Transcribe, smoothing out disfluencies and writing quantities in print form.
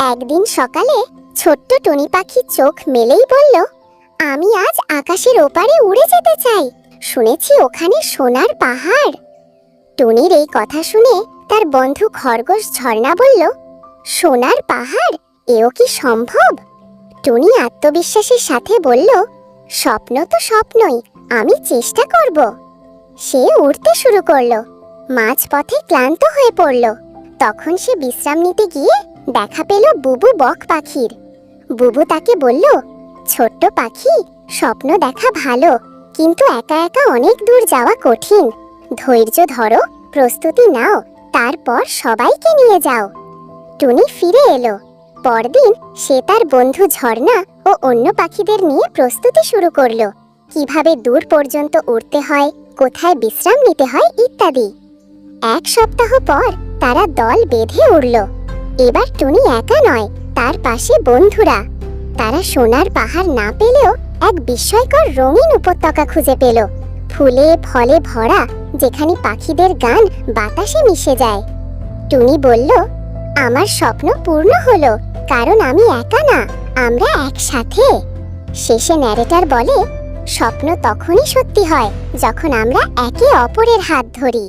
একদিন সকালে ছোট্ট টুনি পাখি চোখ মেলেই বলল, আমি আজ আকাশের ওপারে উড়ে যেতে চাই। শুনেছি ওখানে সোনার পাহাড়। টুনির এই কথা শুনে তার বন্ধু খরগোশ ঝর্ণা বলল, সোনার পাহাড়, এও কি সম্ভব? টুনি আত্মবিশ্বাসের সাথে বলল, স্বপ্ন তো স্বপ্নই, আমি চেষ্টা করব। সে উড়তে শুরু করলো। মাঝপথে ক্লান্ত হয়ে পড়ল। তখন সে বিশ্রাম নিতে গিয়ে দেখা পেল বুবু বক পাখির। বুবু তাকে বলল, ছোট্ট পাখি, স্বপ্ন দেখা ভালো, কিন্তু একা একা অনেক দূর যাওয়া কঠিন। ধৈর্য ধরো, প্রস্তুতি নাও, তারপর সবাইকে নিয়ে যাও। টুনি ফিরে এলো। পরদিন সে তার বন্ধু ঝর্ণা ও অন্য পাখিদের নিয়ে প্রস্তুতি শুরু করলো, কিভাবে দূর পর্যন্ত উড়তে হয়, কোথায় বিশ্রাম নিতে হয় ইত্যাদি। এক সপ্তাহ পর তারা দল বেঁধে উড়ল। এবার টুনি একা নয়, তার পাশে বন্ধুরা। তারা সোনার পাহাড় না পেলেও এক বিস্ময়কর রঙিন উপত্যকা খুঁজে পেল, ফুলে ফলে ভরা, যেখানে পাখিদের গান বাতাসে মিশে যায়। টুনি বলল, আমার স্বপ্ন পূর্ণ হলো, কারণ আমি একা না, আমরা একসাথে। শেষে ন্যারেটর বলে, স্বপ্ন তখনই সত্যি হয় যখন আমরা একে অপরের হাত ধরি।